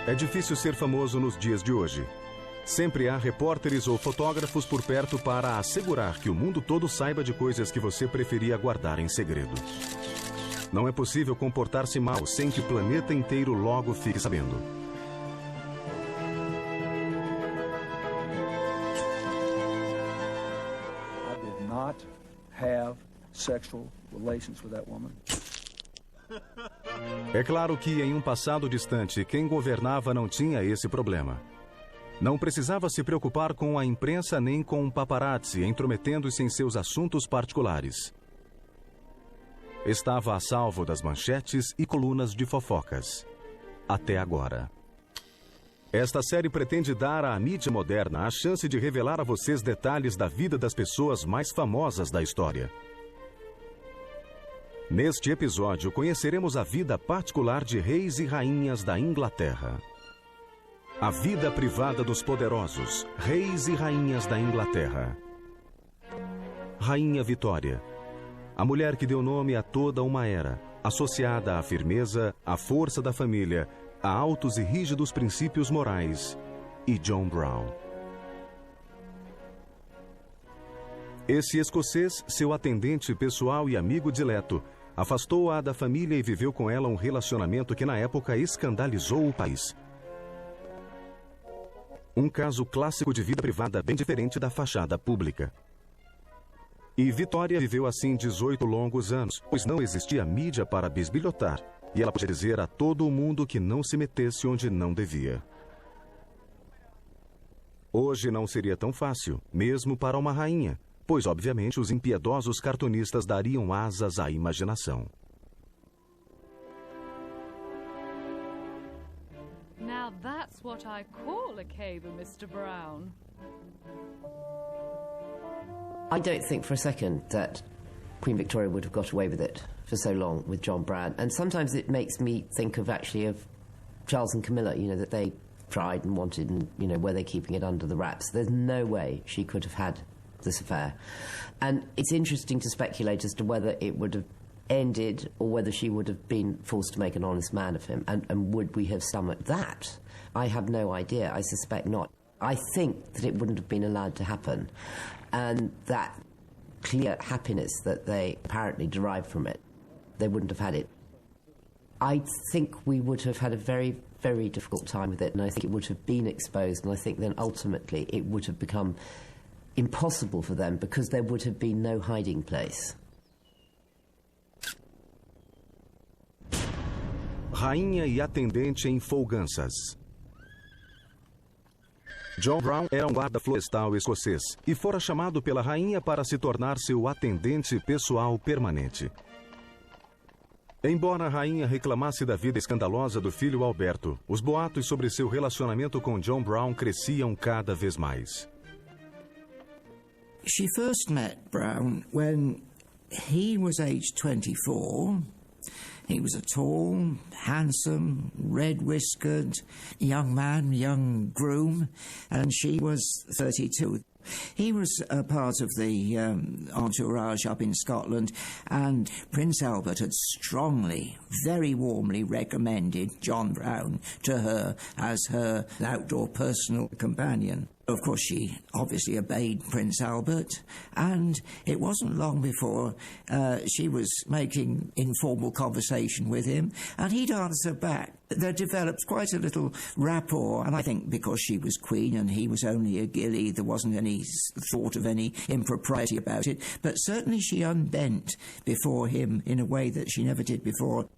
É difícil ser famoso nos dias de hoje. Sempre há repórteres ou fotógrafos por perto para assegurar que o mundo todo saiba de coisas que você preferia guardar em segredo. Não é possível comportar-se mal sem que o planeta inteiro logo fique sabendo. I did not have sexual relations with that woman. É claro que em um passado distante, quem governava não tinha esse problema. Não precisava se preocupar com a imprensa nem com um paparazzi intrometendo-se em seus assuntos particulares. Estava a salvo das manchetes e colunas de fofocas. Até agora. Esta série pretende dar à mídia moderna a chance de revelar a vocês detalhes da vida das pessoas mais famosas da história. Neste episódio, conheceremos a vida particular de reis e rainhas da Inglaterra. A vida privada dos poderosos, reis e rainhas da Inglaterra. Rainha Vitória. A mulher que deu nome a toda uma era, associada à firmeza, à força da família, a altos e rígidos princípios morais, e John Brown. Esse escocês, seu atendente pessoal e amigo dileto, afastou-a da família e viveu com ela um relacionamento que na época escandalizou o país. Um caso clássico de vida privada bem diferente da fachada pública. E Vitória viveu assim 18 longos anos, pois não existia mídia para bisbilhotar, e ela podia dizer a todo o mundo que não se metesse onde não devia. Hoje não seria tão fácil, mesmo para uma rainha, pois obviamente os impiedosos cartunistas dariam asas à imaginação. Now that's what I call a cable, Mr. Brown. I don't think for a second that Queen Victoria would have got away with it for so long with John Brown. And sometimes it makes me think of Charles and Camilla, that they tried and wanted and, were they keeping it under the wraps? There's no way she could have had this affair. And it's interesting to speculate as to whether it would have ended or whether she would have been forced to make an honest man of him. And would we have stomached that? I have no idea. I suspect not. I think that it wouldn't have been allowed to happen. And that clear happiness that they apparently derived from it, they wouldn't have had it. I think we would have had a very, very difficult time with it, and I think it would have been exposed, and I think then ultimately it would have become impossible for them because there would have been no hiding place. Rainha e atendente em folganças. John Brown era um guarda florestal escocês e fora chamado pela rainha para se tornar seu atendente pessoal permanente. Embora a rainha reclamasse da vida escandalosa do filho Alberto, os boatos sobre seu relacionamento com John Brown cresciam cada vez mais. She first met Brown when he was aged 24. He was a tall, handsome, red-whiskered young man, young groom, and she was 32. He was a part of the entourage up in Scotland, and Prince Albert had strongly, very warmly recommended John Brown to her as her outdoor personal companion. Of course, she obviously obeyed Prince Albert, and it wasn't long before she was making informal conversation with him, and he'd answer back. There developed quite a little rapport, and I think because she was queen and he was only a gilly, there wasn't any thought of any impropriety about it, but certainly she unbent before him in a way that she never did before.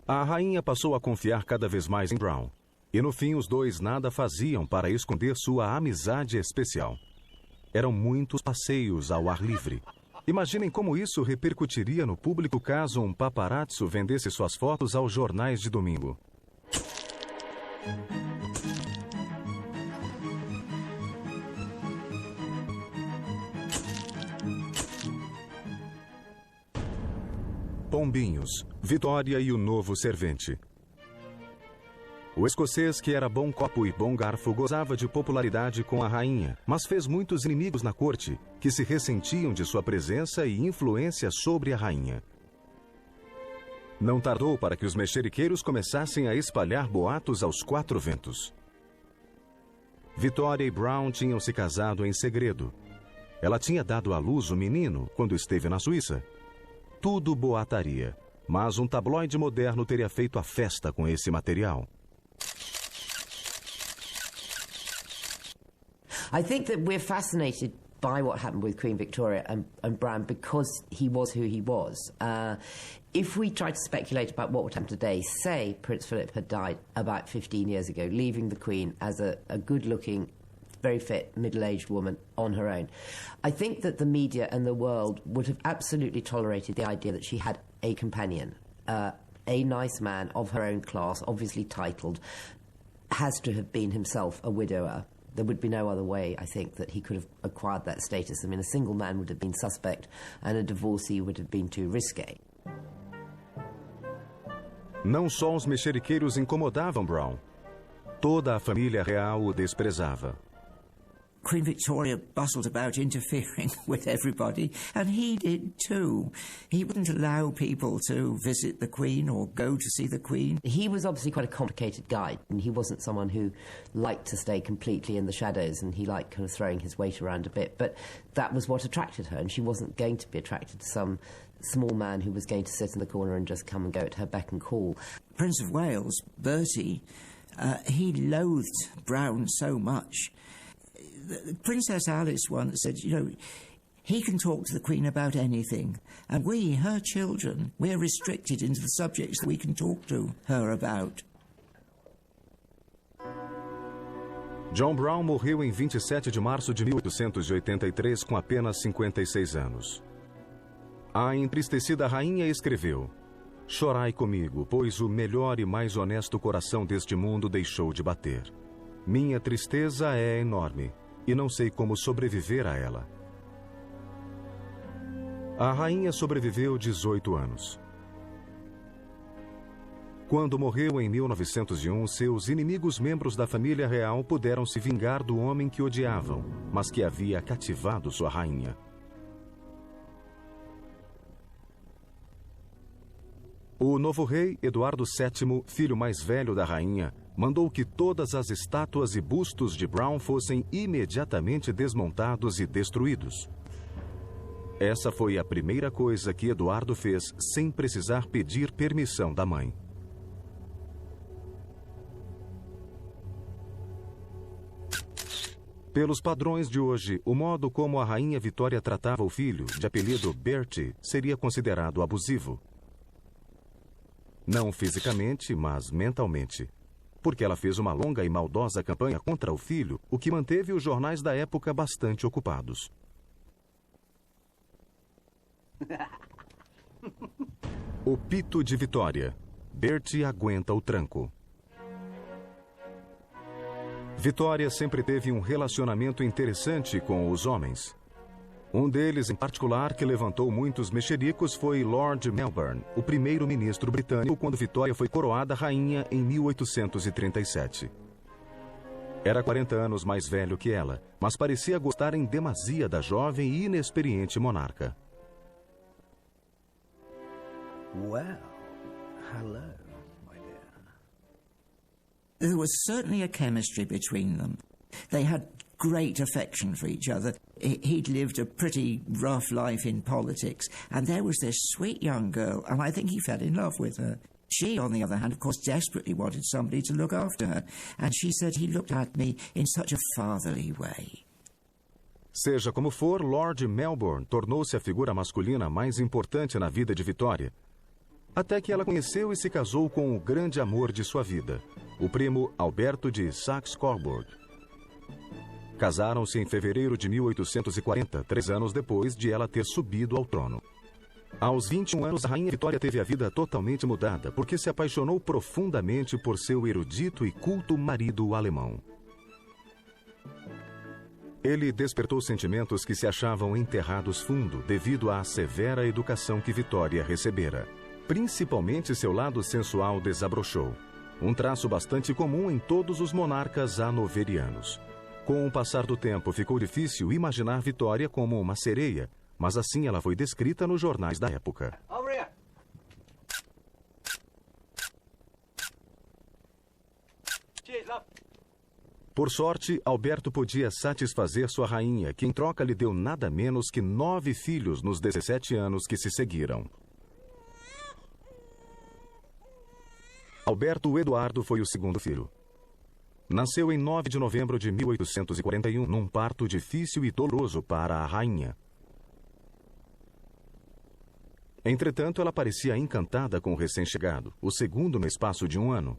A rainha passou a confiar cada vez mais em Brown. E no fim os dois nada faziam para esconder sua amizade especial. Eram muitos passeios ao ar livre. Imaginem como isso repercutiria no público caso um paparazzo vendesse suas fotos aos jornais de domingo. Pombinhos, Vitória e o novo servente. O escocês, que era bom copo e bom garfo, gozava de popularidade com a rainha, mas fez muitos inimigos na corte, que se ressentiam de sua presença e influência sobre a rainha. Não tardou para que os mexeriqueiros começassem a espalhar boatos aos quatro ventos. Victoria e Brown tinham se casado em segredo. Ela tinha dado à luz um menino quando esteve na Suíça. Tudo boataria, mas um tabloide moderno teria feito a festa com esse material. I think that we're fascinated by what happened with Queen Victoria and Brown because he was who he was. If we try to speculate about what would happen today, say Prince Philip had died about 15 years ago, leaving the Queen as a good-looking, very fit, middle-aged woman on her own, I think that the media and the world would have absolutely tolerated the idea that she had a companion, a nice man of her own class, obviously titled, has to have been himself a widower. There would be no other way, I think, that he could have acquired that status. I mean, a single man would have been suspect and a divorcee would have been too risque. Não só os mexeriqueiros incomodavam Brown. Toda a família real o desprezava. Queen Victoria bustled about interfering with everybody, and he did too. He wouldn't allow people to visit the Queen or go to see the Queen. He was obviously quite a complicated guy, and he wasn't someone who liked to stay completely in the shadows, and he liked kind of throwing his weight around a bit. But that was what attracted her, and she wasn't going to be attracted to some small man who was going to sit in the corner and just come and go at her beck and call. Prince of Wales, Bertie, he loathed Brown so much. Princess Alice once said, you know, he can talk to the Queen about anything, and we, her children, we're restricted into the subjects that we can talk to her about. John Brown morreu em 27 de março de 1883 com apenas 56 anos. A entristecida rainha escreveu: "Chorai comigo, pois o melhor e mais honesto coração deste mundo deixou de bater. Minha tristeza é enorme, e não sei como sobreviver a ela." A rainha sobreviveu 18 anos. Quando morreu em 1901, seus inimigos membros da família real puderam se vingar do homem que odiavam, mas que havia cativado sua rainha. O novo rei, Eduardo VII, filho mais velho da rainha, mandou que todas as estátuas e bustos de Brown fossem imediatamente desmontados e destruídos. Essa foi a primeira coisa que Eduardo fez sem precisar pedir permissão da mãe. Pelos padrões de hoje, o modo como a rainha Vitória tratava o filho, de apelido Bertie, seria considerado abusivo. Não fisicamente, mas mentalmente. Porque ela fez uma longa e maldosa campanha contra o filho, o que manteve os jornais da época bastante ocupados. O pito de Vitória. Bertie aguenta o tranco. Vitória sempre teve um relacionamento interessante com os homens. Um deles, em particular, que levantou muitos mexericos foi Lord Melbourne, o primeiro-ministro britânico quando Vitória foi coroada rainha em 1837. Era 40 anos mais velho que ela, mas parecia gostar em demasia da jovem e inexperiente monarca. Well, hello, my dear. There was certainly a chemistry between them. They had great affection for each other. He'd lived a pretty rough life in politics, and there was this sweet young girl, and I think he fell in love with her. She, on the other hand, of course, desperately wanted somebody to look after her, and she said he looked at me in such a fatherly way. Seja como for, Lord Melbourne tornou-se a figura masculina mais importante na vida de Vitória, até que ela conheceu e se casou com o grande amor de sua vida, o primo Alberto de Saxe-Coburg. Casaram-se em fevereiro de 1840, 3 anos depois de ela ter subido ao trono. Aos 21 anos, a rainha Vitória teve a vida totalmente mudada, porque se apaixonou profundamente por seu erudito e culto marido alemão. Ele despertou sentimentos que se achavam enterrados fundo devido à severa educação que Vitória recebera. Principalmente seu lado sensual desabrochou, um traço bastante comum em todos os monarcas hanoverianos. Com o passar do tempo, ficou difícil imaginar Vitória como uma sereia, mas assim ela foi descrita nos jornais da época. Por sorte, Alberto podia satisfazer sua rainha, que em troca lhe deu nada menos que 9 filhos nos 17 anos que se seguiram. Alberto Eduardo foi o segundo filho. Nasceu em 9 de novembro de 1841, num parto difícil e doloroso para a rainha. Entretanto, ela parecia encantada com o recém-chegado, o segundo no espaço de 1 ano.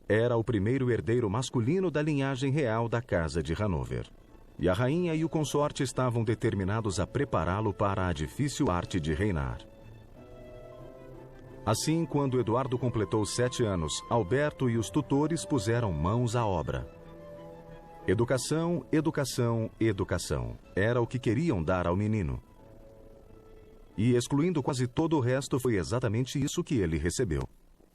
Era o primeiro herdeiro masculino da linhagem real da Casa de Hanover. E a rainha e o consorte estavam determinados a prepará-lo para a difícil arte de reinar. Assim, quando Eduardo completou 7 anos, Alberto e os tutores puseram mãos à obra. Educação, educação, educação. Era o que queriam dar ao menino. E, excluindo quase todo o resto, foi exatamente isso que ele recebeu.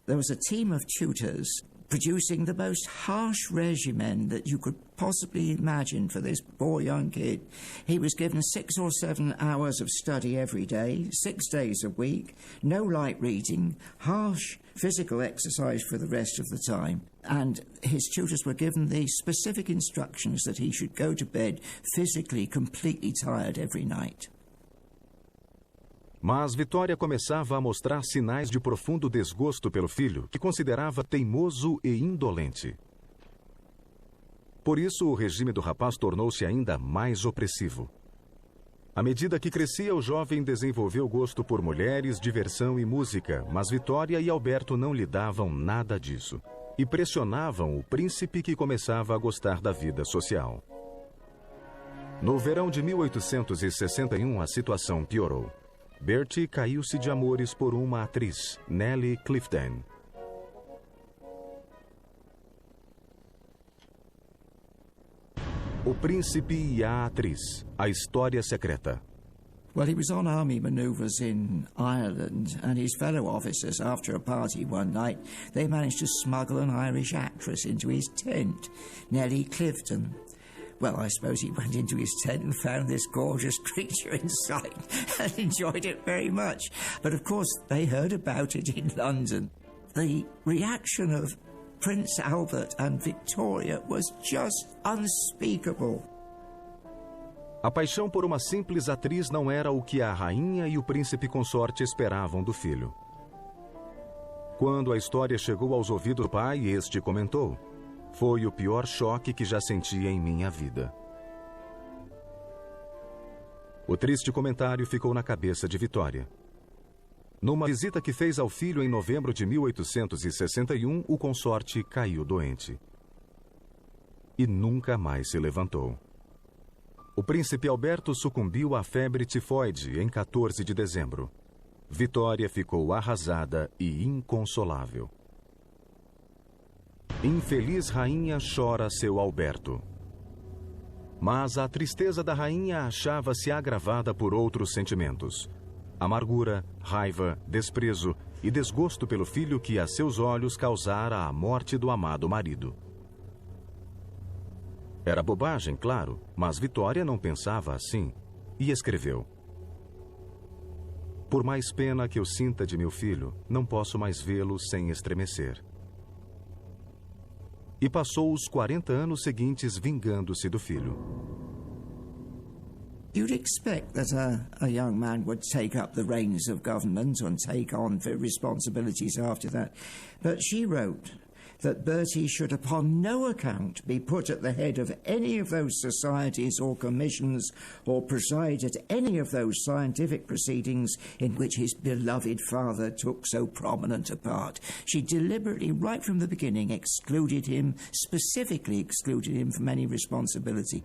There was a team of tutors producing the most harsh regimen that you could possibly imagine for this poor young kid. He was given 6 or 7 hours of study every day, 6 days a week, no light reading, harsh physical exercise for the rest of the time. And his tutors were given the specific instructions that he should go to bed physically completely tired every night. Mas Vitória começava a mostrar sinais de profundo desgosto pelo filho, que considerava teimoso e indolente. Por isso, o regime do rapaz tornou-se ainda mais opressivo. À medida que crescia, o jovem desenvolveu gosto por mulheres, diversão e música, mas Vitória e Alberto não lhe davam nada disso. E pressionavam o príncipe, que começava a gostar da vida social. No verão de 1861, a situação piorou. Bertie caiu-se de amores por uma atriz, Nellie Clifton. O Príncipe e a Atriz, a História Secreta. Well, he was on army manoeuvres in Ireland, and his fellow officers, after a party one night, they managed to smuggle an Irish actress into his tent, Nellie Clifton. Well, I suppose he went into his tent and found this gorgeous creature inside and enjoyed it very much. But of course, they heard about it in London. The reaction of Prince Albert and Victoria was just unspeakable. A paixão por uma simples atriz não era o que a rainha e o príncipe consorte esperavam do filho. Quando a história chegou aos ouvidos do pai, este comentou: "Foi o pior choque que já senti em minha vida." O triste comentário ficou na cabeça de Vitória. Numa visita que fez ao filho em novembro de 1861, o consorte caiu doente. E nunca mais se levantou. O príncipe Alberto sucumbiu à febre tifoide em 14 de dezembro. Vitória ficou arrasada e inconsolável. Infeliz rainha chora seu Alberto. Mas a tristeza da rainha achava-se agravada por outros sentimentos: amargura, raiva, desprezo e desgosto pelo filho que a seus olhos causara a morte do amado marido. Era bobagem, claro, mas Vitória não pensava assim e escreveu: "Por mais pena que eu sinta de meu filho, não posso mais vê-lo sem estremecer." E passou os 40 anos seguintes vingando-se do filho. You'd expect that a young man would take up the reins of government and take on responsibilities after that. But she wrote that Bertie should upon no account be put at the head of any of those societies or commissions or preside at any of those scientific proceedings in which his beloved father took so prominent a part. She deliberately, right from the beginning, specifically excluded him from any responsibility.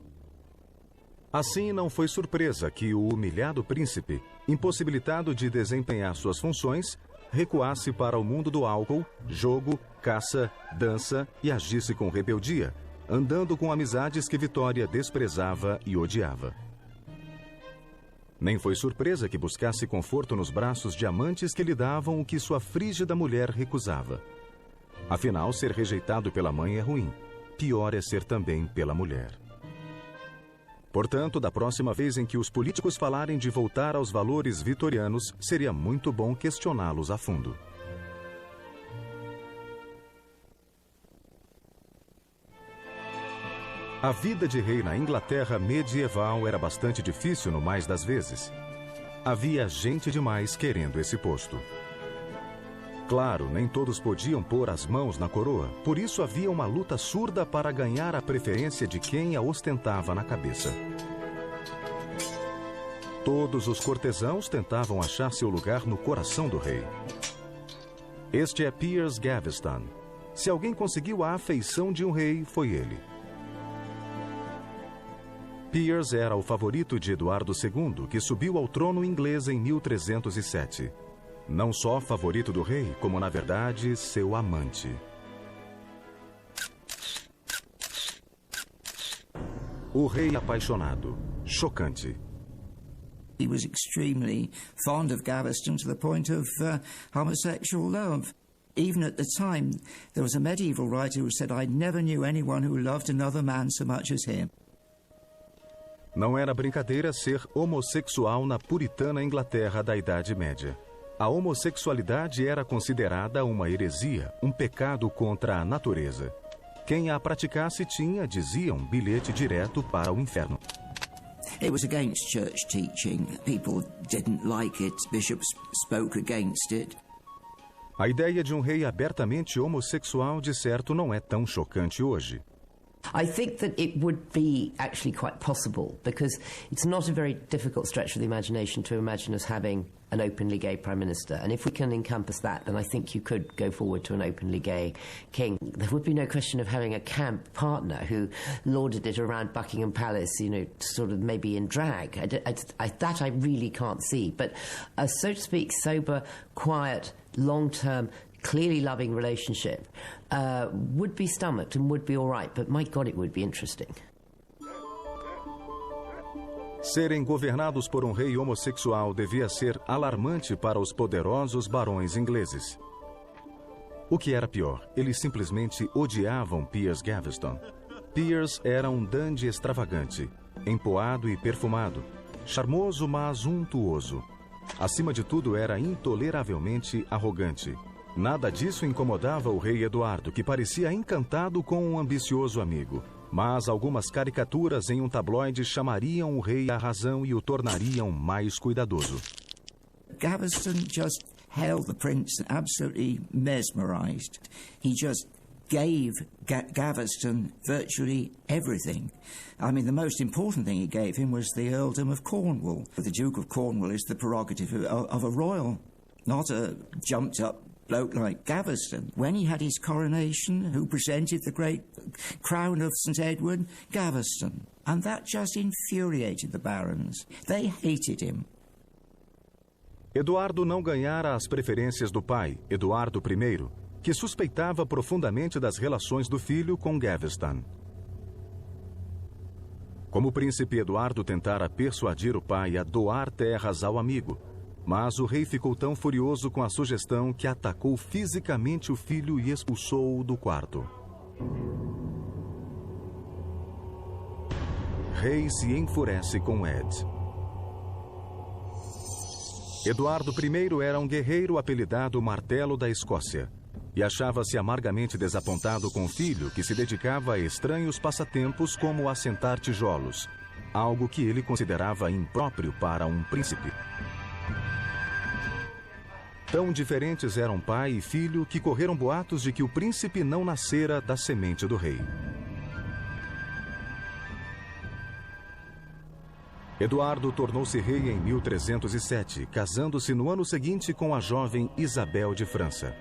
Assim, não foi surpresa que o humilhado príncipe, impossibilitado de desempenhar suas funções, recuasse para o mundo do álcool, jogo, caça, dança e agisse com rebeldia, andando com amizades que Vitória desprezava e odiava. Nem foi surpresa que buscasse conforto nos braços de amantes que lhe davam o que sua frígida mulher recusava. Afinal, ser rejeitado pela mãe é ruim. Pior é ser também pela mulher. Portanto, da próxima vez em que os políticos falarem de voltar aos valores vitorianos, seria muito bom questioná-los a fundo. A vida de rei na Inglaterra medieval era bastante difícil no mais das vezes. Havia gente demais querendo esse posto. Claro, nem todos podiam pôr as mãos na coroa, por isso havia uma luta surda para ganhar a preferência de quem a ostentava na cabeça. Todos os cortesãos tentavam achar seu lugar no coração do rei. Este é Piers Gaveston. Se alguém conseguiu a afeição de um rei, foi ele. Piers era o favorito de Eduardo II, que subiu ao trono inglês em 1307. Não só favorito do rei, como, na verdade, seu amante. O rei apaixonado. Chocante. He was extremely fond of Gaveston to the point of homosexual love. Even at the time, there was a medieval writer who said, "I never knew anyone who loved another man so much as him." Não era brincadeira ser homossexual na puritana Inglaterra da Idade Média. A homossexualidade era considerada uma heresia, um pecado contra a natureza. Quem a praticasse tinha, diziam, bilhete direto para o inferno. It was against church teaching. People didn't like it. Bishops spoke against it. A ideia de um rei abertamente homossexual, de certo, não é tão chocante hoje. I think that it would be actually quite possible, because it's not a very difficult stretch of the imagination to imagine us having an openly gay Prime Minister. And if we can encompass that, then I think you could go forward to an openly gay king. There would be no question of having a camp partner who lauded it around Buckingham Palace, you know, sort of maybe in drag. That I really can't see. But a, so to speak, sober, quiet, long-term, clearly loving relationship would be stomached and would be all right, but my God, it would be interesting. Serem governados por um rei homossexual devia ser alarmante para os poderosos barões ingleses. O que era pior, eles simplesmente odiavam Piers Gaveston. Piers era um dandy extravagante, empoado e perfumado, charmoso mas untuoso. Acima de tudo, era intoleravelmente arrogante. Nada disso incomodava o rei Eduardo, que parecia encantado com um ambicioso amigo. Mas algumas caricaturas em um tabloide chamariam o rei à razão e o tornariam mais cuidadoso. Gaveston just held the prince absolutely mesmerized. He just gave Gaveston virtually everything. I mean, the most important thing he gave him was the earldom of Cornwall. The Duke of Cornwall is the prerogative of a royal, not a jumped-up bloke like Gaveston. When he had his coronation, who presented the great crown of St. Edward? Gaveston. And that just infuriated the barons. They hated him. Eduardo não ganhara as preferências do pai, Eduardo I, que suspeitava profundamente das relações do filho com Gaveston. Como o príncipe Eduardo tentara persuadir o pai a doar terras ao amigo, mas o rei ficou tão furioso com a sugestão que atacou fisicamente o filho e expulsou-o do quarto. Rei se enfurece com Ed. Eduardo I era um guerreiro apelidado Martelo da Escócia e achava-se amargamente desapontado com o filho, que se dedicava a estranhos passatempos como assentar tijolos, algo que ele considerava impróprio para um príncipe. Tão diferentes eram pai e filho que correram boatos de que o príncipe não nascera da semente do rei. Eduardo tornou-se rei em 1307, casando-se no ano seguinte com a jovem Isabel de França.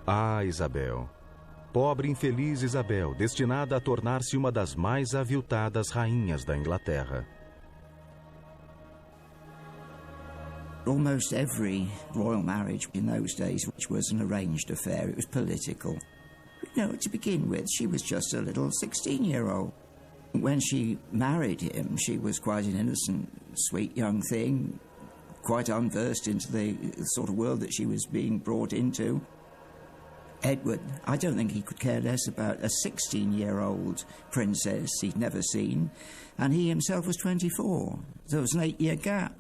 Ah, Isabel! Pobre infeliz Isabel, destinada a tornar-se uma das mais aviltadas rainhas da Inglaterra. Almost every royal marriage in those days, which was an arranged affair, it was political. You know, to begin with, she was just a little 16-year-old. When she married him, she was quite an innocent, sweet young thing, quite unversed into the sort of world that she was being brought into. Edward, I don't think he could care less about a 16-year-old princess he'd never seen, and he himself was 24. There was an 8-year gap.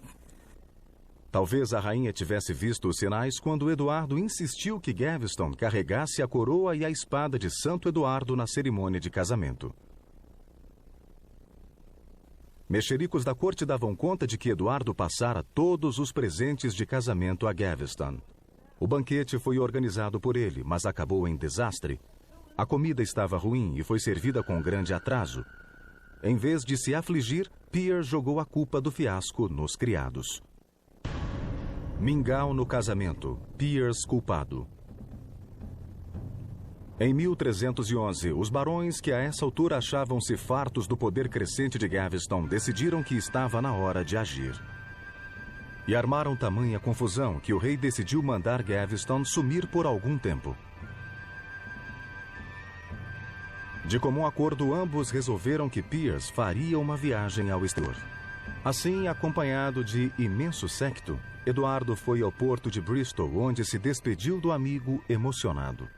Talvez a rainha tivesse visto os sinais quando Eduardo insistiu que Gaveston carregasse a coroa e a espada de Santo Eduardo na cerimônia de casamento. Mexericos da corte davam conta de que Eduardo passara todos os presentes de casamento a Gaveston. O banquete foi organizado por ele, mas acabou em desastre. A comida estava ruim e foi servida com grande atraso. Em vez de se afligir, Piers jogou a culpa do fiasco nos criados. Mingau no casamento. Piers culpado. Em 1311, os barões que a essa altura achavam-se fartos do poder crescente de Gaveston decidiram que estava na hora de agir. E armaram tamanha confusão que o rei decidiu mandar Gaveston sumir por algum tempo. De comum acordo, ambos resolveram que Piers faria uma viagem ao exterior. Assim, acompanhado de imenso séquito, Eduardo foi ao porto de Bristol, onde se despediu do amigo emocionado.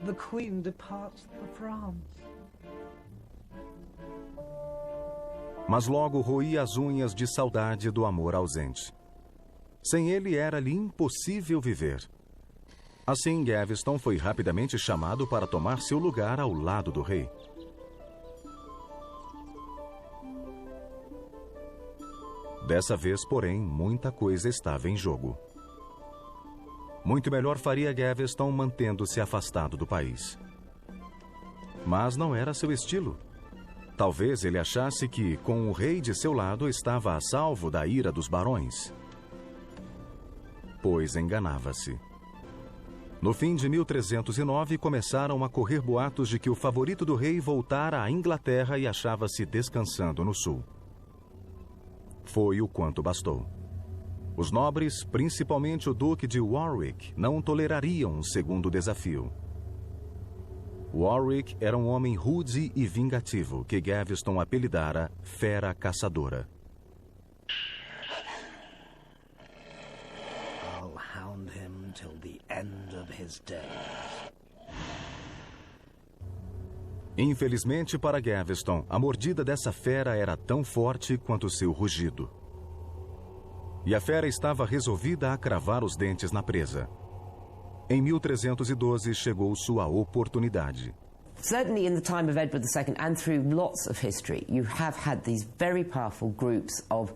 The Queen departs for France. Mas logo roía as unhas de saudade do amor ausente. Sem ele era-lhe impossível viver. Assim, Gaveston foi rapidamente chamado para tomar seu lugar ao lado do rei. Dessa vez, porém, muita coisa estava em jogo. Muito melhor faria Gaveston mantendo-se afastado do país. Mas não era seu estilo. Talvez ele achasse que, com o rei de seu lado, estava a salvo da ira dos barões. Pois enganava-se. No fim de 1309, começaram a correr boatos de que o favorito do rei voltara à Inglaterra e achava-se descansando no sul. Foi o quanto bastou. Os nobres, principalmente o Duque de Warwick, não tolerariam um segundo desafio. Warwick era um homem rude e vingativo, que Gaveston apelidara Fera Caçadora. I'll hound him till the end of his days. Infelizmente para Gaveston, a mordida dessa fera era tão forte quanto seu rugido. E a fera estava resolvida a cravar os dentes na presa. Em 1312 chegou sua oportunidade. Certainly in the time of Edward II and through lots of history, you have had these very powerful groups of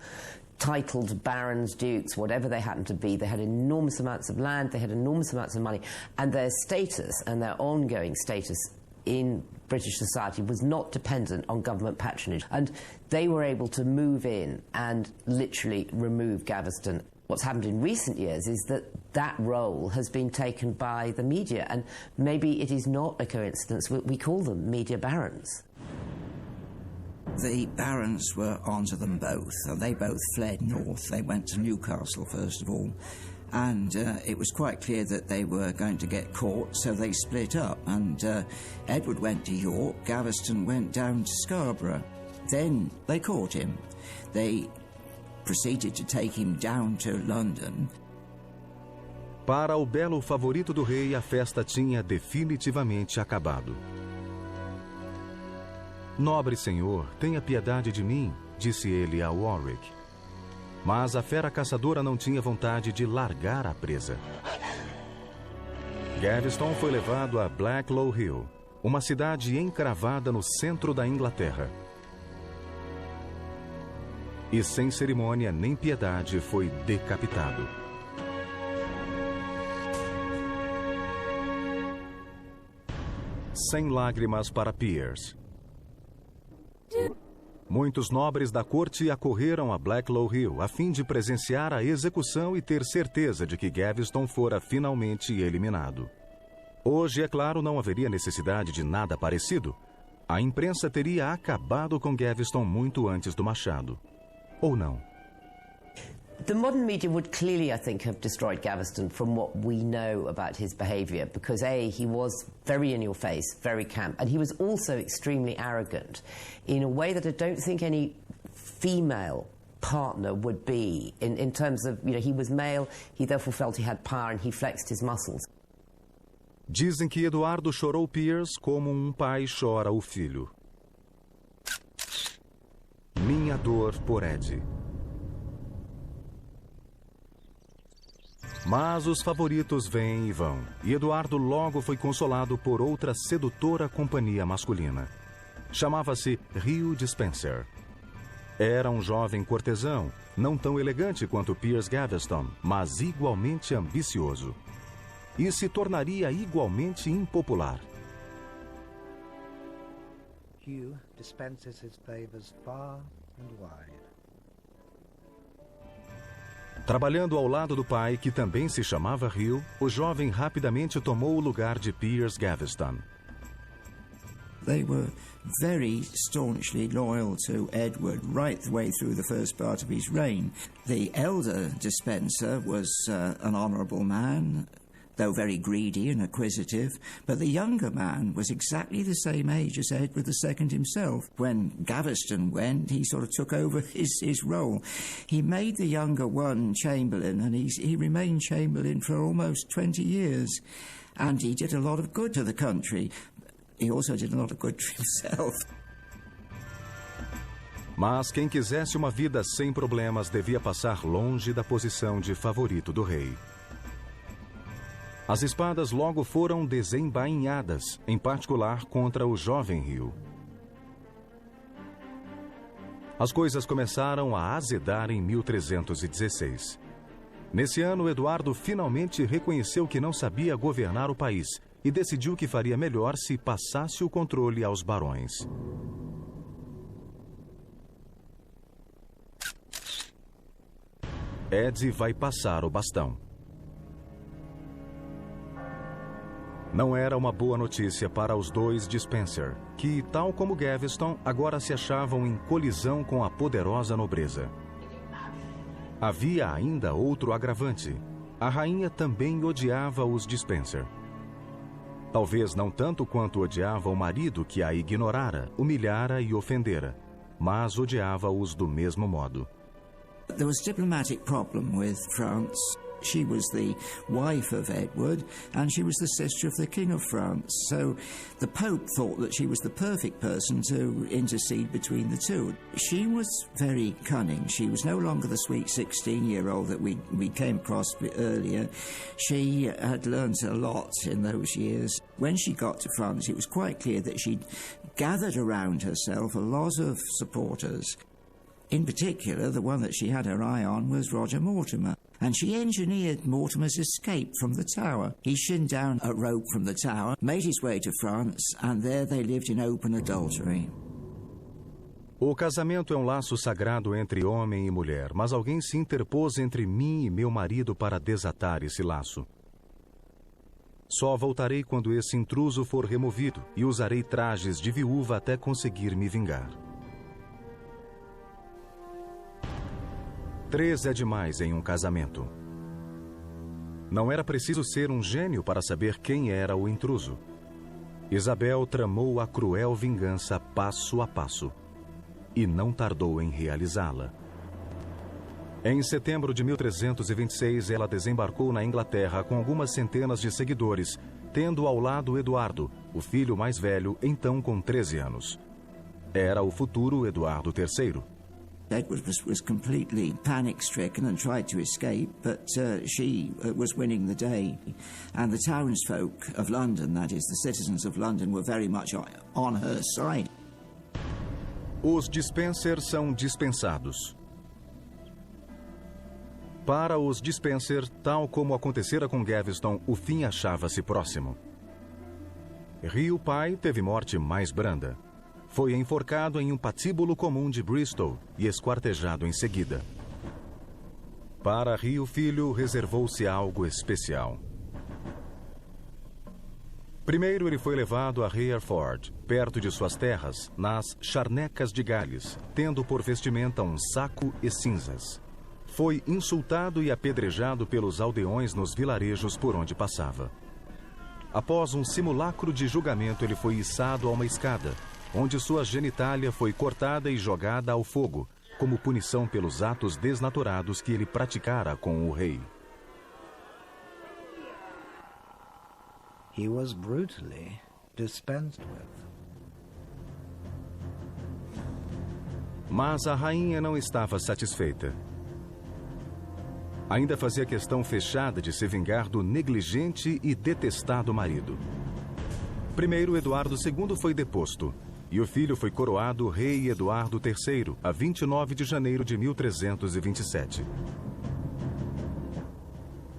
titled barons, dukes, whatever they happen to be. They had enormous amounts of land, they had enormous amounts of money, and their status and their ongoing status in British society was not dependent on government patronage. And they were able to move in and literally remove Gaveston. What's happened in recent years is that that role has been taken by the media, and maybe it is not a coincidence we call them media barons. The barons were onto them both. They both fled north. They went to Newcastle, first of all. And it was quite clear that they were going to get caught, so they split up. And Edward went to York, Gaveston went down to Scarborough. Then they caught him. They proceeded to take him down to London. Para o belo favorito do rei, a festa tinha definitivamente acabado. Nobre senhor, tenha piedade de mim, disse ele a Warwick. Mas a fera caçadora não tinha vontade de largar a presa. Gaveston foi levado a Blacklow Hill, uma cidade encravada no centro da Inglaterra. E sem cerimônia nem piedade foi decapitado. Sem lágrimas para Piers. Muitos nobres da corte acorreram a Blacklow Hill a fim de presenciar a execução e ter certeza de que Gaveston fora finalmente eliminado. Hoje, é claro, não haveria necessidade de nada parecido. A imprensa teria acabado com Gaveston muito antes do machado. Ou não? The modern media would clearly, I think, have destroyed Gaveston from what we know about his behaviour, because A, he was very in your face, very camp, and he was also extremely arrogant in a way that I don't think any female partner would be, in terms of, he was male, he therefore felt he had power and he flexed his muscles. Dizem que Eduardo chorou Piers como um pai chora o filho. dor por Ed. Mas os favoritos vêm e vão, e Eduardo logo foi consolado por outra sedutora companhia masculina. Chamava-se Hugh Despenser. Era um jovem cortesão, não tão elegante quanto Piers Gaveston, mas igualmente ambicioso. E se tornaria igualmente impopular. Hugh dispenses his favors far and wide. Trabalhando ao lado do pai, que também se chamava Hugh, o jovem rapidamente tomou o lugar de Piers Gaveston. They were very staunchly loyal to Edward right the way through the first part of his reign. The elder Despenser was an honourable man, though very greedy and acquisitive, but the younger man was exactly the same age as Edward II himself. When Gaveston went, he sort of took over his role. He made the younger one Chamberlain, and he remained Chamberlain for almost 20 years. And he did a lot of good to the country. He also did a lot of good to himself. Mas quem quisesse uma vida sem problemas devia passar longe da posição de favorito do rei. As espadas logo foram desembainhadas, em particular contra o jovem Hugh. As coisas começaram a azedar em 1316. Nesse ano, Eduardo finalmente reconheceu que não sabia governar o país e decidiu que faria melhor se passasse o controle aos barões. Ed vai passar o bastão. Não era uma boa notícia para os dois Despenser, que, tal como Gaveston, agora se achavam em colisão com a poderosa nobreza. Havia ainda outro agravante. A rainha também odiava os Despenser. Talvez não tanto quanto odiava o marido que a ignorara, humilhara e ofendera, mas odiava-os do mesmo modo. There was a diplomatic problem with France. She was the wife of Edward, and she was the sister of the King of France. So the Pope thought that she was the perfect person to intercede between the two. She was very cunning. She was no longer the sweet 16-year-old that we came across earlier. She had learnt a lot in those years. When she got to France, it was quite clear that she'd gathered around herself a lot of supporters. In particular, the one that she had her eye on was Roger Mortimer, and she engineered Mortimer's escape from the tower. He shinned down a rope from the tower, made his way to France, and there they lived in open adultery. O casamento é um laço sagrado entre homem e mulher, mas alguém se interpôs entre mim e meu marido para desatar esse laço. Só voltarei quando esse intruso for removido e usarei trajes de viúva até conseguir me vingar. 3 é demais em um casamento. Não era preciso ser um gênio para saber quem era o intruso. Isabel tramou a cruel vingança passo a passo e não tardou em realizá-la. Em setembro de 1326, ela desembarcou na Inglaterra com algumas centenas de seguidores, tendo ao lado Eduardo, o filho mais velho, então com 13 anos. Era o futuro Eduardo III. Edward was completely panic-stricken and tried to escape, but she was winning the day. And the townsfolk of London, that is, the citizens of London, were very much on her side. Os Despenser são dispensados. Para os Despenser, tal como acontecera com Gaveston, o fim achava-se próximo. Hugh, pai, teve morte mais branda. Foi enforcado em um patíbulo comum de Bristol e esquartejado em seguida. Para Hugh, filho, reservou-se algo especial. Primeiro ele foi levado a Hereford, perto de suas terras, nas Charnecas de Gales, tendo por vestimenta um saco e cinzas. Foi insultado e apedrejado pelos aldeões nos vilarejos por onde passava. Após um simulacro de julgamento, ele foi içado a uma escada, onde sua genitália foi cortada e jogada ao fogo, como punição pelos atos desnaturados que ele praticara com o rei. He was brutally dispensed with. Mas a rainha não estava satisfeita. Ainda fazia questão fechada de se vingar do negligente e detestado marido. Primeiro, Eduardo II foi deposto, e o filho foi coroado rei Eduardo III, a 29 de janeiro de 1327.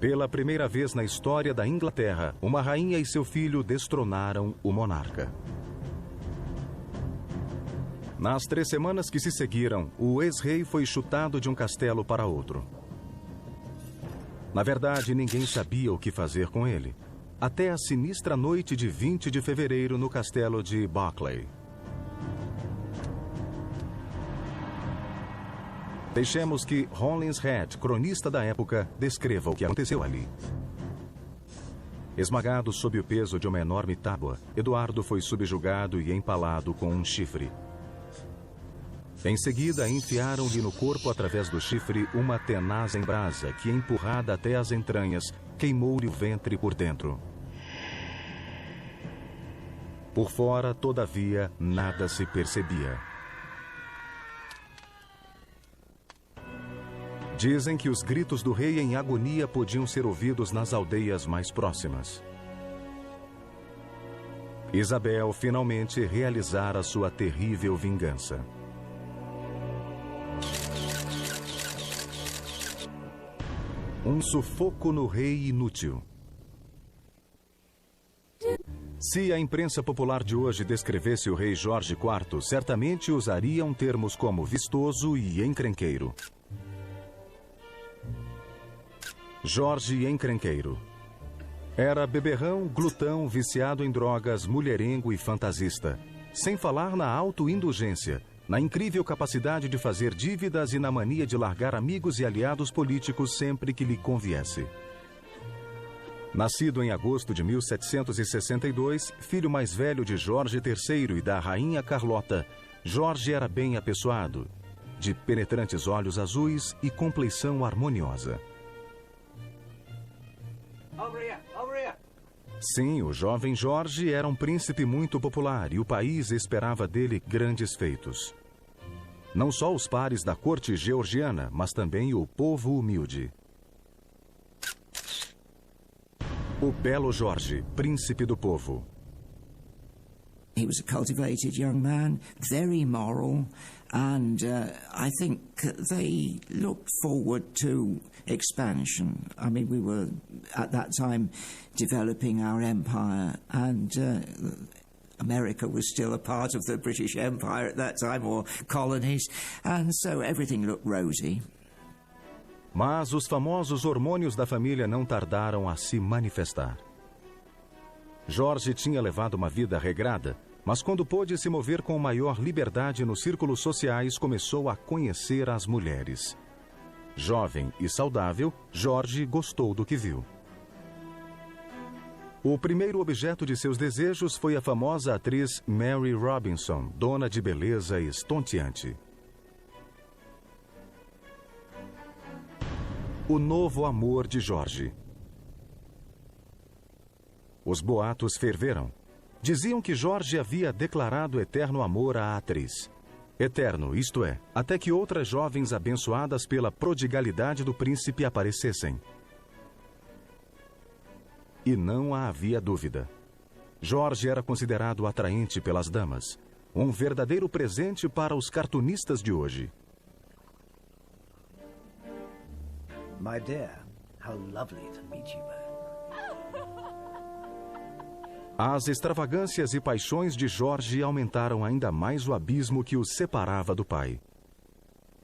Pela primeira vez na história da Inglaterra, uma rainha e seu filho destronaram o monarca. Nas 3 semanas que se seguiram, o ex-rei foi chutado de um castelo para outro. Na verdade, ninguém sabia o que fazer com ele, até a sinistra noite de 20 de fevereiro no castelo de Berkeley. Deixemos que Holinshead, cronista da época, descreva o que aconteceu ali. Esmagado sob o peso de uma enorme tábua, Eduardo foi subjugado e empalado com um chifre. Em seguida, enfiaram-lhe no corpo através do chifre uma tenaz em brasa que, empurrada até as entranhas, queimou-lhe o ventre por dentro. Por fora, todavia, nada se percebia. Dizem que os gritos do rei em agonia podiam ser ouvidos nas aldeias mais próximas. Isabel finalmente realizara sua terrível vingança. Um sufoco no rei inútil. Se a imprensa popular de hoje descrevesse o rei Jorge IV, certamente usariam termos como vistoso e encrenqueiro. Jorge Encrenqueiro. Era beberrão, glutão, viciado em drogas, mulherengo e fantasista. Sem falar na autoindulgência, na incrível capacidade de fazer dívidas e na mania de largar amigos e aliados políticos sempre que lhe conviesse. Nascido em agosto de 1762, filho mais velho de Jorge III e da rainha Carlota, Jorge era bem apessoado, de penetrantes olhos azuis e compleição harmoniosa. Sim, o jovem Jorge era um príncipe muito popular e o país esperava dele grandes feitos. Não só os pares da corte georgiana, mas também o povo humilde. O belo Jorge, príncipe do povo. He was a cultivated young man, very moral, and I think they looked forward to expansion. I mean, we were, at that time, developing our empire, and America was still a part of the British Empire at that time, or colonies, and so everything looked rosy. Mas os famosos hormônios da família não tardaram a se manifestar. Jorge tinha levado uma vida regrada, mas quando pôde se mover com maior liberdade nos círculos sociais, começou a conhecer as mulheres. Jovem e saudável, Jorge gostou do que viu. O primeiro objeto de seus desejos foi a famosa atriz Mary Robinson, dona de beleza estonteante. O novo amor de Jorge. Os boatos ferveram. Diziam que Jorge havia declarado eterno amor à atriz. Eterno, isto é, até que outras jovens abençoadas pela prodigalidade do príncipe aparecessem. E não havia dúvida. Jorge era considerado atraente pelas damas, um verdadeiro presente para os cartunistas de hoje. My dear, how lovely to meet you both. As extravagâncias e paixões de Jorge aumentaram ainda mais o abismo que os separava do pai.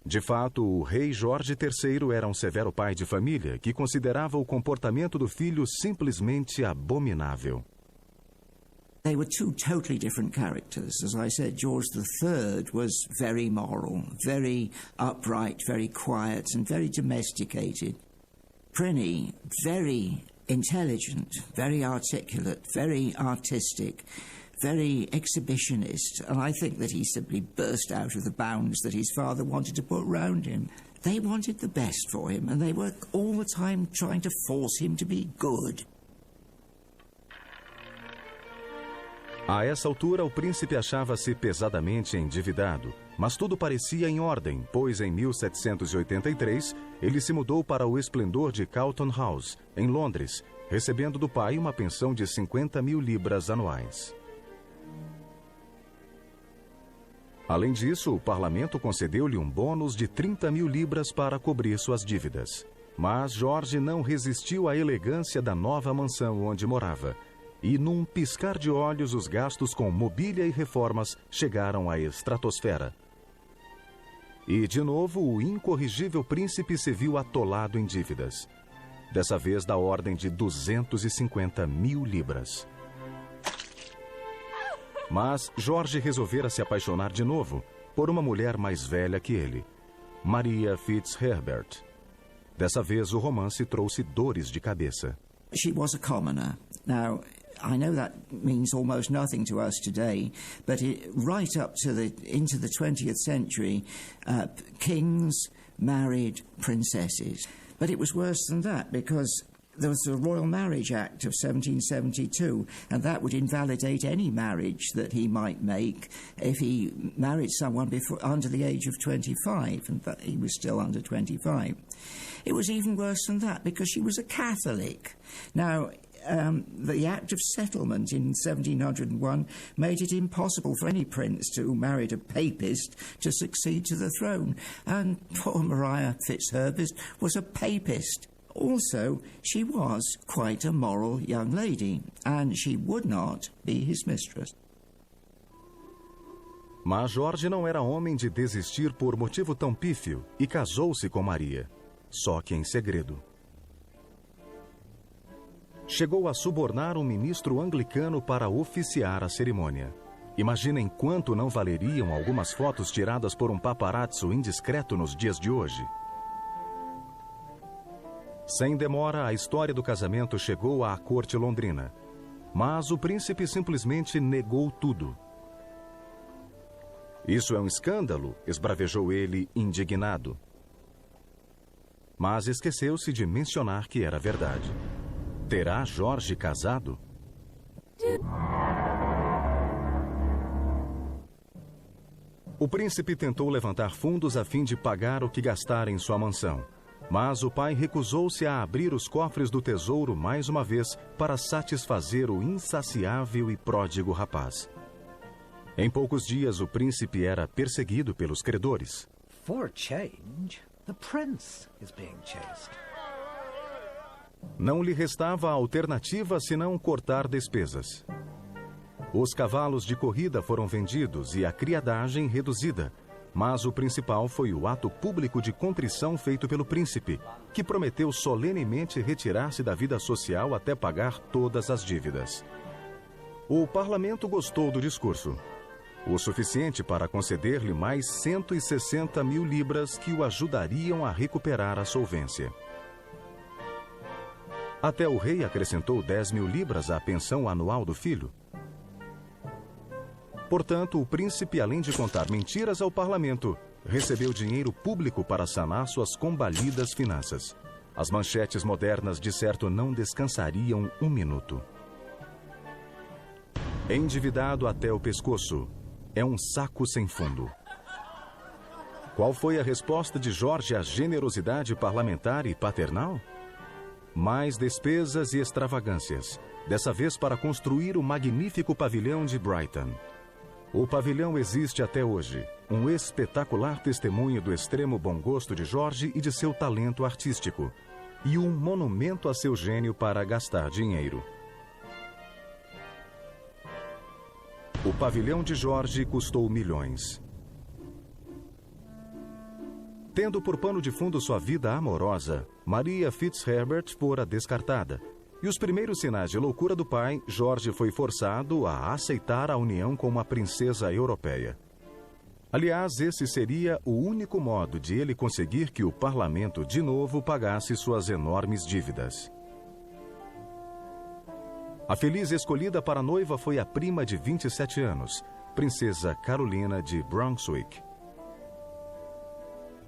De fato, o rei Jorge III era um severo pai de família que considerava o comportamento do filho simplesmente abominável. They were two totally different characters. As I said, George III was very moral, very upright, very quiet, and very domesticated. Prinny, very intelligent, very articulate, very artistic, very exhibitionist, and I think that he simply burst out of the bounds that his father wanted to put round him. They wanted the best for him, and they were all the time trying to force him to be good. A essa altura, o príncipe achava-se pesadamente endividado mas tudo parecia em ordem, pois em 1783 ele se mudou para o esplendor de Carlton House, em Londres, recebendo do pai uma pensão de 50.000 libras anuais. Além disso, o parlamento concedeu-lhe um bônus de 30.000 libras para cobrir suas dívidas. Mas George não resistiu à elegância da nova mansão onde morava. E num piscar de olhos, os gastos com mobília e reformas chegaram à estratosfera. E, de novo, o incorrigível príncipe se viu atolado em dívidas. Dessa vez da ordem de 250.000 libras. Mas George resolvera se apaixonar de novo por uma mulher mais velha que ele, Maria Fitzherbert. Dessa vez o romance trouxe dores de cabeça. She was a commoner. Now, I know that means almost nothing to us today, but right up to into the 20th century, kings married princesses. But it was worse than that, because there was the Royal Marriage Act of 1772, and that would invalidate any marriage that he might make if he married someone under the age of 25, and he was still under 25. It was even worse than that, because she was a Catholic. Now, the Act of Settlement in 1701 made it impossible for any prince who married a papist to succeed to the throne, and poor Maria Fitzherbert was a papist. Also, she was quite a moral young lady, and she would not be his mistress. Mas George não era homem de desistir por motivo tão pífio e casou-se com Maria, só que em segredo. Chegou a subornar um ministro anglicano para oficiar a cerimônia. Imaginem quanto não valeriam algumas fotos tiradas por um paparazzo indiscreto nos dias de hoje. Sem demora, a história do casamento chegou à corte londrina. Mas o príncipe simplesmente negou tudo. Isso é um escândalo, esbravejou ele, indignado. Mas esqueceu-se de mencionar que era verdade. Terá George casado? O príncipe tentou levantar fundos a fim de pagar o que gastara em sua mansão. Mas o pai recusou-se a abrir os cofres do tesouro mais uma vez para satisfazer o insaciável e pródigo rapaz. Em poucos dias, o príncipe era perseguido pelos credores. For a change, the prince is being chased. Não lhe restava alternativa senão cortar despesas. Os cavalos de corrida foram vendidos e a criadagem reduzida. Mas o principal foi o ato público de contrição feito pelo príncipe, que prometeu solenemente retirar-se da vida social até pagar todas as dívidas. O parlamento gostou do discurso, o suficiente para conceder-lhe mais 160.000 libras que o ajudariam a recuperar a solvência. Até o rei acrescentou 10.000 libras à pensão anual do filho. Portanto, o príncipe, além de contar mentiras ao parlamento, recebeu dinheiro público para sanar suas combalidas finanças. As manchetes modernas, de certo, não descansariam um minuto. Endividado até o pescoço, é um saco sem fundo. Qual foi a resposta de George à generosidade parlamentar e paternal? Mais despesas e extravagâncias, dessa vez para construir o magnífico pavilhão de Brighton. O pavilhão existe até hoje, um espetacular testemunho do extremo bom gosto de George e de seu talento artístico, e um monumento a seu gênio para gastar dinheiro. O pavilhão de George custou milhões. Tendo por pano de fundo sua vida amorosa, Maria Fitzherbert fora descartada. E os primeiros sinais de loucura do pai, George foi forçado a aceitar a união com uma princesa europeia. Aliás, esse seria o único modo de ele conseguir que o parlamento de novo pagasse suas enormes dívidas. A feliz escolhida para noiva foi a prima de 27 anos, Princesa Carolina de Brunswick.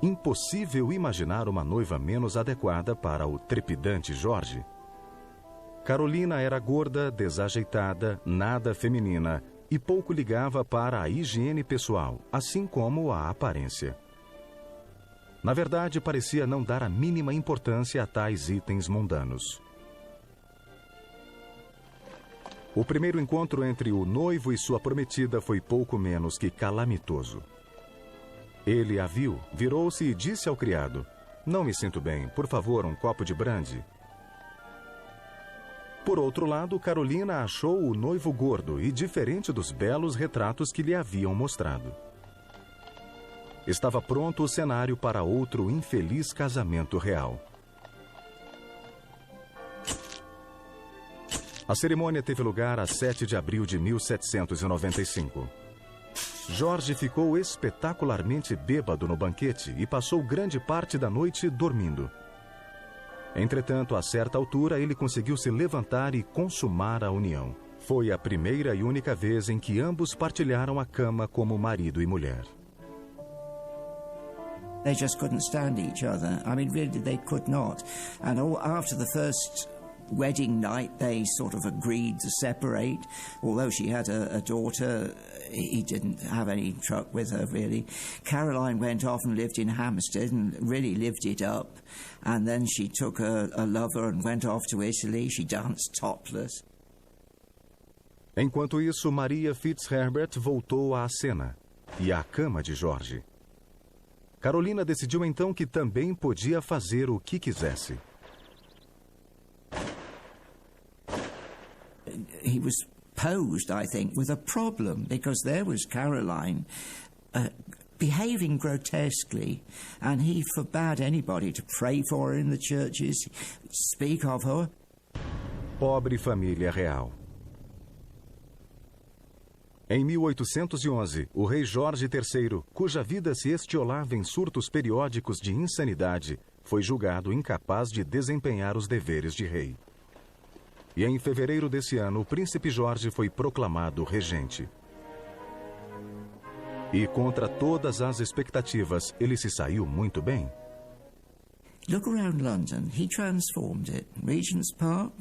Impossível imaginar uma noiva menos adequada para o trepidante George. Carolina era gorda, desajeitada, nada feminina e pouco ligava para a higiene pessoal, assim como a aparência. Na verdade, parecia não dar a mínima importância a tais itens mundanos. O primeiro encontro entre o noivo e sua prometida foi pouco menos que calamitoso. Ele a viu, virou-se e disse ao criado: "Não me sinto bem, por favor, um copo de brandy." Por outro lado, Carolina achou o noivo gordo e diferente dos belos retratos que lhe haviam mostrado. Estava pronto o cenário para outro infeliz casamento real. A cerimônia teve lugar a 7 de abril de 1795. Jorge ficou espetacularmente bêbado no banquete e passou grande parte da noite dormindo. Entretanto, a certa altura, ele conseguiu se levantar e consumar a união. Foi a primeira e única vez em que ambos partilharam a cama como marido e mulher. They just couldn't stand each other. I mean, really, they could not. And after the first wedding night, they sort of agreed to separate. Although she had a daughter, he didn't have any truck with her, really. Caroline went off and lived in Hampstead and really lived it up. And then she took a lover and went off to Italy. She danced topless. Enquanto isso, Maria Fitzherbert voltou à cena e à cama de Jorge. Carolina decidiu então que também podia fazer o que quisesse. He was posed, I think, with a problem, because there was Caroline behaving grotesquely, and he forbade anybody to pray for her in the churches, speak of her. Pobre família real. Em 1811, o rei Jorge III, cuja vida se estiolava em surtos periódicos de insanidade, foi julgado incapaz de desempenhar os deveres de rei. E em fevereiro desse ano, o príncipe Jorge foi proclamado regente. E contra todas as expectativas, ele se saiu muito bem. Look around London. He transformed it. Regent's Park,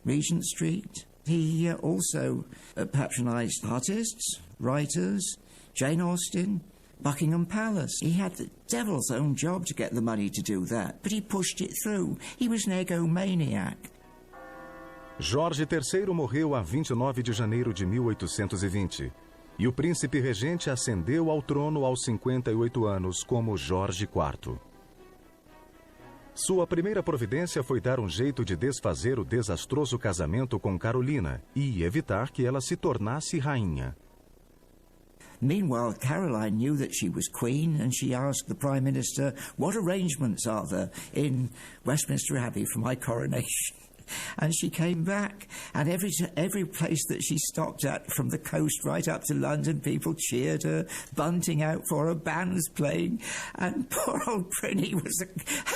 Regent Street. He also patronized artists, writers, Jane Austen, Buckingham Palace. He had the devil's own job to get the money to do that, but he pushed it through. He was an egomaniac. Jorge III morreu a 29 de janeiro de 1820, e o príncipe regente ascendeu ao trono aos 58 anos como Jorge IV. Sua primeira providência foi dar um jeito de desfazer o desastroso casamento com Carolina e evitar que ela se tornasse rainha. Meanwhile, Caroline knew that she was queen, and she asked the Prime Minister, "What arrangements are there in Westminster Abbey for my coronation?" And she came back, and every place that she stopped at, from the coast right up to London, people cheered her, bunting out for her, bands playing, and poor old Prinny was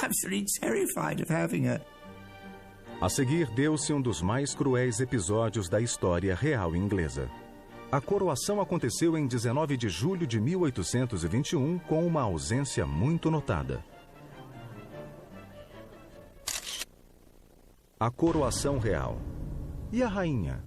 absolutely terrified of having her. A seguir, deu-se um dos mais cruéis episódios da história real inglesa. A coroação aconteceu em 19 de julho de 1821, com uma ausência muito notada. A coroação real. E a rainha?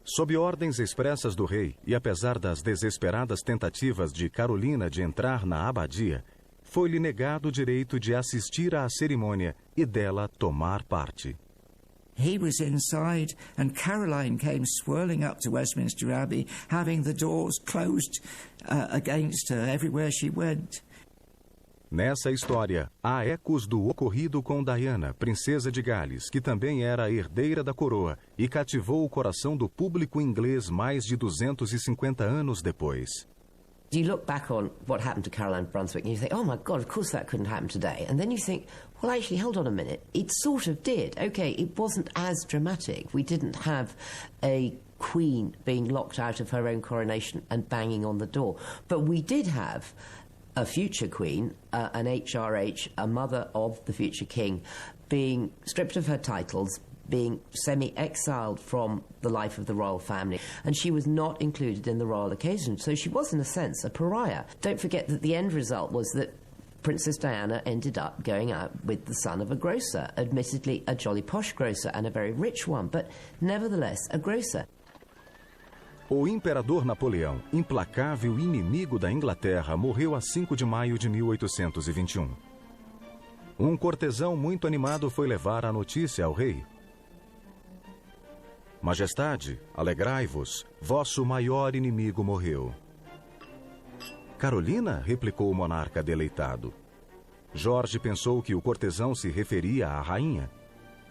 Sob ordens expressas do rei, e apesar das desesperadas tentativas de Carolina de entrar na abadia, foi-lhe negado o direito de assistir à cerimônia e dela tomar parte. He was inside, and Caroline came swirling up to Westminster Abbey, having the doors closed against her everywhere she went. Nessa história, há ecos do ocorrido com Diana, princesa de Gales, que também era a herdeira da coroa e cativou o coração do público inglês mais de 250 anos depois. You look back on what happened to Caroline of Brunswick and you think, oh my God, of course that couldn't happen today. And then you think, well, actually, hold on a minute. It sort of did. Okay, it wasn't as dramatic. We didn't have a queen being locked out of her own coronation and banging on the door. But we did have a future queen, an HRH, a mother of the future king, being stripped of her titles, being semi-exiled from the life of the royal family, and she was not included in the royal occasion. So she was, in a sense, a pariah. Don't forget that the end result was that Princess Diana ended up going out with the son of a grocer, admittedly a jolly posh grocer and a very rich one, but nevertheless a grocer. O imperador Napoleão, implacável inimigo da Inglaterra, morreu a 5 de maio de 1821. Um cortesão muito animado foi levar a notícia ao rei. Majestade, alegrai-vos, vosso maior inimigo morreu. Carolina, replicou o monarca deleitado. Jorge pensou que o cortesão se referia à rainha.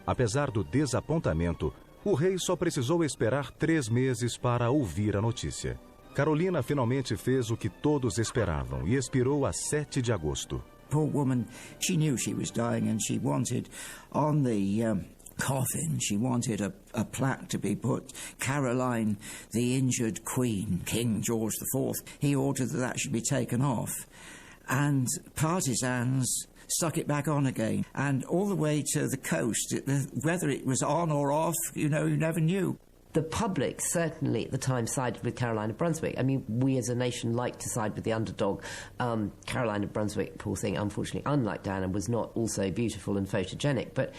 Apesar do desapontamento, o rei só precisou esperar 3 meses para ouvir a notícia. Carolina finalmente fez o que todos esperavam e expirou a 7 de agosto. Poor woman, she knew she was dying and she wanted on the coffin, she wanted a plaque to be put, Caroline, the injured queen, King George IV. He ordered that should be taken off. And partisans stuck it back on again. And all the way to the coast, whether it was on or off, you never knew. The public certainly at the time sided with Caroline of Brunswick. I mean, we as a nation like to side with the underdog. Caroline of Brunswick, poor thing, unfortunately, unlike Diana, was not also beautiful and photogenic. But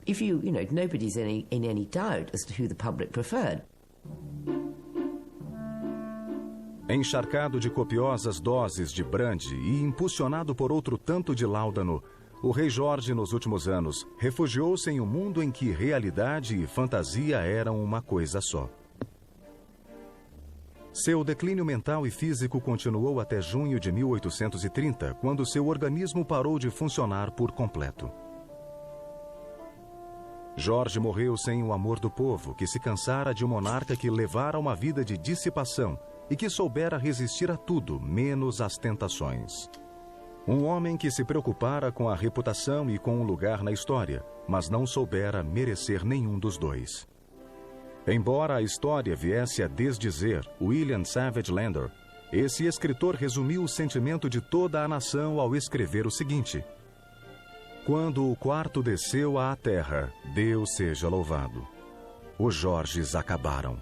if nobody's in any doubt as to who the public preferred. Encharcado de copiosas doses de brandy e impulsionado por outro tanto de láudano, o rei Jorge, nos últimos anos, refugiou-se em um mundo em que realidade e fantasia eram uma coisa só. Seu declínio mental e físico continuou até junho de 1830, quando seu organismo parou de funcionar por completo. Jorge morreu sem o amor do povo, que se cansara de um monarca que levara uma vida de dissipação e que soubera resistir a tudo, menos às tentações. Um homem que se preocupara com a reputação e com um lugar na história, mas não soubera merecer nenhum dos dois. Embora a história viesse a desdizer William Savage Landor, esse escritor resumiu o sentimento de toda a nação ao escrever o seguinte: quando o quarto desceu à terra, Deus seja louvado. Os Jorges acabaram.